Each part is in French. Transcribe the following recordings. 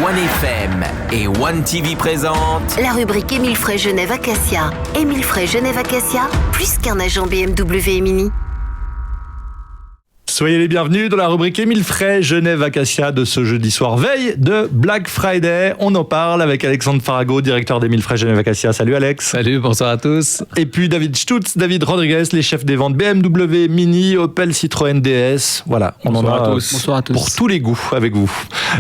OneFM et OneTV présentent la rubrique Émile Frey Genève Acacia. Émile Frey Genève Acacia, plus qu'un agent BMW et Mini. Soyez les bienvenus dans la rubrique Émile Frey Genève Acacia de ce jeudi soir, veille de Black Friday. On en parle avec Alexandre Farago, directeur d'Émile Frey Genève Acacia. Salut Alex. Salut, bonsoir à tous. Et puis David Stutz, David Rodriguez, les chefs des ventes BMW, Mini, Opel, Citroën, DS. Voilà, on bonsoir en a à tous. Bonsoir à tous. Pour tous les goûts avec vous.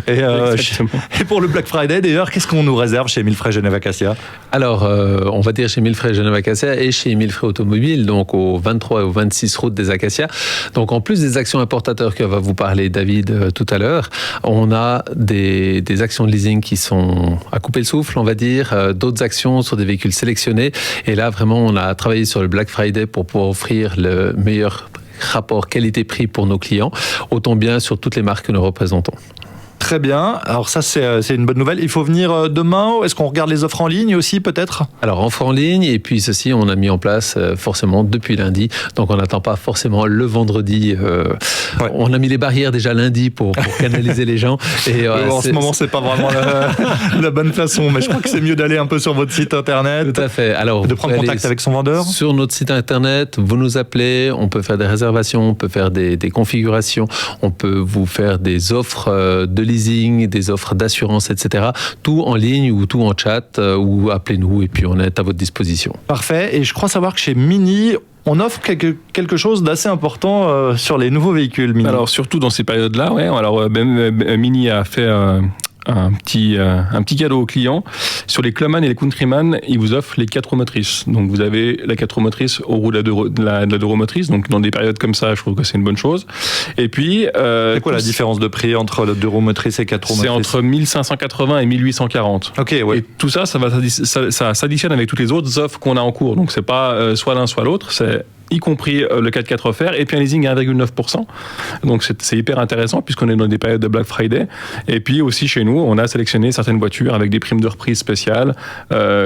Et pour le Black Friday d'ailleurs, qu'est-ce qu'on nous réserve chez Émile Frey Genève Acacia ? Alors, on va dire chez Émile Frey Genève Acacia et chez Émile Frey Automobile, donc aux 23 et aux 26 routes des Acacias. Donc en plus des actions importateurs que va vous parler David tout à l'heure, on a des actions de leasing qui sont à couper le souffle, on va dire, d'autres actions sur des véhicules sélectionnés. Et là, vraiment, on a travaillé sur le Black Friday pour pouvoir offrir le meilleur rapport qualité-prix pour nos clients, autant bien sur toutes les marques que nous représentons. Très bien. Alors ça, c'est une bonne nouvelle. Il faut venir demain. Est-ce qu'on regarde les offres en ligne aussi, peut-être ? Alors, offre en ligne, et puis ceci, on a mis en place forcément depuis lundi. Donc, on n'attend pas forcément le vendredi. Ouais. On a mis les barrières déjà lundi pour canaliser les gens. Et, en ce moment, c'est pas vraiment la bonne façon. Mais je crois que c'est mieux d'aller un peu sur votre site internet. Tout à fait. Alors, de prendre contact avec son vendeur. Sur notre site internet, vous nous appelez. On peut faire des réservations, on peut faire des configurations, on peut vous faire des offres de leasing, des offres d'assurance, etc. Tout en ligne ou tout en chat ou appelez-nous et puis on est à votre disposition. Parfait. Et je crois savoir que chez Mini, on offre quelque chose d'assez important sur les nouveaux véhicules Mini. Alors surtout dans ces périodes-là, ouais. Alors Mini a fait un petit cadeau aux clients. Sur les Clubman et les Countryman, ils vous offrent les 4 roues motrices. Donc vous avez la 4 roues motrices au roue de la 2 roues motrices. Donc dans des périodes comme ça, je trouve que c'est une bonne chose. Et puis... c'est quoi la différence de prix entre la 2 roues motrices et 4 roues motrices ? C'est entre 1580 et 1840. Ok, ouais. Et tout ça, ça s'additionne avec toutes les autres offres qu'on a en cours. Donc c'est pas soit l'un soit l'autre, c'est y compris le 4x4 offert, et puis un leasing à 1,9%. Donc c'est hyper intéressant puisqu'on est dans des périodes de Black Friday. Et puis aussi chez nous, on a sélectionné certaines voitures avec des primes de reprise spéciales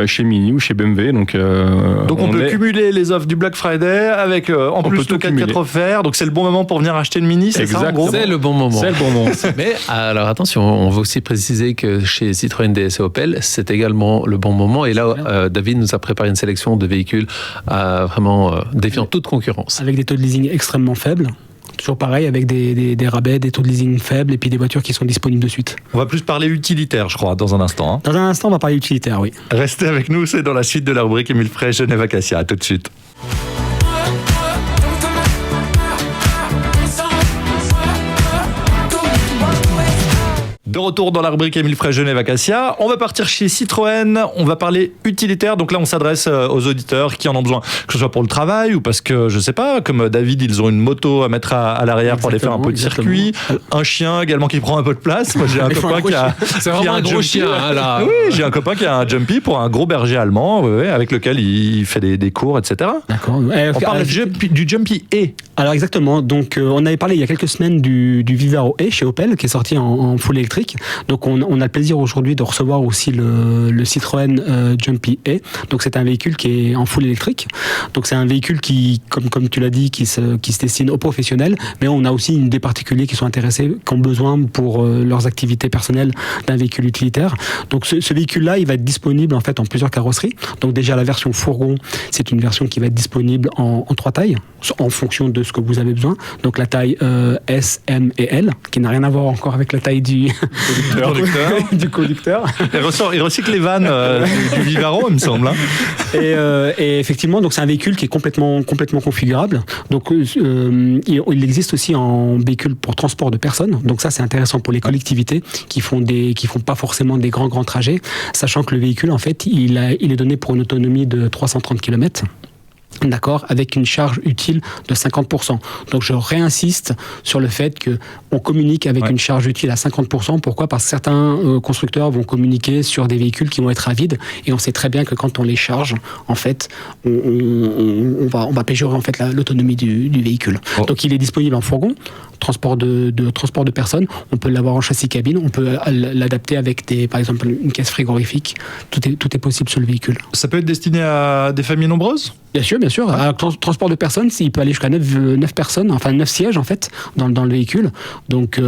chez Mini ou chez BMW. Donc on peut cumuler les offres du Black Friday avec en plus le 4x4 offert. Donc c'est le bon moment pour venir acheter une Mini, c'est ça en gros ? C'est le bon moment. C'est le bon moment. Mais alors attention, on va aussi préciser que chez Citroën, DS et Opel, c'est également le bon moment. Et là, David nous a préparé une sélection de véhicules vraiment défiant toute concurrence. Avec des taux de leasing extrêmement faibles. Toujours pareil, avec des rabais, des taux de leasing faibles et puis des voitures qui sont disponibles de suite. On va plus parler utilitaire, je crois, dans un instant. Hein. Dans un instant, on va parler utilitaire, oui. Restez avec nous, c'est dans la suite de la rubrique Émile Frey Genève Acacia. À tout de suite. De retour dans la rubrique Émile Frey Genève Acacia, on va partir chez Citroën, on va parler utilitaire, donc là on s'adresse aux auditeurs qui en ont besoin, que ce soit pour le travail ou parce que, je sais pas, comme David, ils ont une moto à mettre à l'arrière pour aller faire un peu de circuit, un chien également qui prend un peu de place, moi j'ai un copain qui a... C'est vraiment un gros chien, là. Oui, j'ai un copain qui a un Jumpy pour un gros berger allemand, avec lequel il fait des cours, etc. D'accord. On parle du Jumpy E. Alors exactement, donc on avait parlé il y a quelques semaines du Vivaro E chez Opel, qui est sorti en full électrique. Donc on a le plaisir aujourd'hui de recevoir aussi le Citroën Jumpy E. Donc c'est un véhicule qui est en full électrique. Donc c'est un véhicule qui, comme tu l'as dit, qui se destine aux professionnels, mais on a aussi des particuliers qui sont intéressés, qui ont besoin pour leurs activités personnelles d'un véhicule utilitaire. Donc ce véhicule-là, il va être disponible en fait en plusieurs carrosseries. Donc déjà la version fourgon, c'est une version qui va être disponible en 3 tailles, en fonction de ce que vous avez besoin. Donc la taille S, M et L, qui n'a rien à voir encore avec la taille du conducteur. Il recycle les vannes du Vivaro, il me semble. Hein. Et effectivement, donc c'est un véhicule qui est complètement configurable. Donc il existe aussi en véhicule pour transport de personnes. Donc ça, c'est intéressant pour les collectivités qui font pas forcément des grands trajets, sachant que le véhicule, en fait, il est donné pour une autonomie de 330 km. D'accord, avec une charge utile de 50%. Donc je réinsiste sur le fait qu'on communique avec une charge utile à 50%. Pourquoi ? Parce que certains constructeurs vont communiquer sur des véhicules qui vont être à vide, et on sait très bien que quand on les charge, en fait, on va péjorer en fait l'autonomie du véhicule. Oh. Donc il est disponible en fourgon, transport de personnes. On peut l'avoir en châssis cabine, on peut l'adapter avec par exemple une caisse frigorifique. Tout est possible sur le véhicule. Ça peut être destiné à des familles nombreuses ? Bien sûr. bien sûr. Alors, transport de personnes, il peut aller jusqu'à 9 personnes, enfin 9 sièges en fait, dans le véhicule. Donc,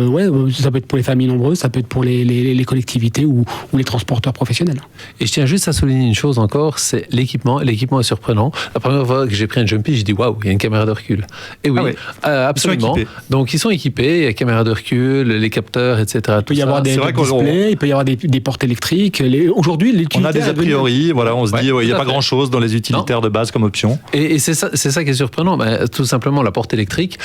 ça peut être pour les familles nombreuses, ça peut être pour les collectivités ou les transporteurs professionnels. Et je tiens juste à souligner une chose encore, c'est l'équipement. L'équipement est surprenant. La première fois que j'ai pris un Jumpy, j'ai dit waouh, il y a une caméra de recul. Et oui, absolument. Donc ils sont équipés, il y a caméra de recul, les capteurs, etc. Il peut y avoir des displays, il peut y avoir des portes électriques. Aujourd'hui, l'utilitaire, on a des a priori, voilà, on se dit il n'y a pas grand-chose dans les utilitaires de base comme option. Et c'est ça qui est surprenant. Tout simplement, la porte électrique,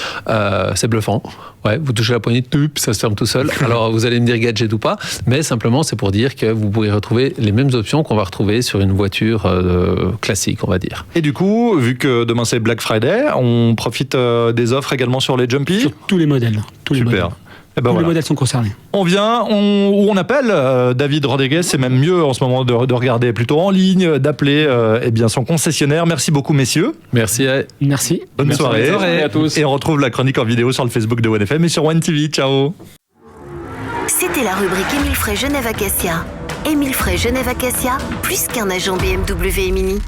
c'est bluffant. Ouais, vous touchez la poignée, ça se ferme tout seul. Alors vous allez me dire gadget ou pas, mais simplement c'est pour dire que vous pourrez retrouver les mêmes options qu'on va retrouver sur une voiture classique, on va dire. Et du coup, vu que demain c'est Black Friday, on profite des offres également sur les Jumpy. Sur tous les modèles. Super. Et ben tous voilà. les modèles sont concernés. On vient, on appelle David Rodriguez, c'est même mieux en ce moment de regarder plutôt en ligne, d'appeler son concessionnaire. Merci beaucoup messieurs. Merci. Merci. Bonne soirée. Bonne soirée à tous. Et on retrouve la chronique en vidéo sur le Facebook de OneFM et sur OneTV. Ciao. C'était la rubrique Émile Frey Genève Acacia. Émile Frey Genève Acacia, plus qu'un agent BMW et Mini.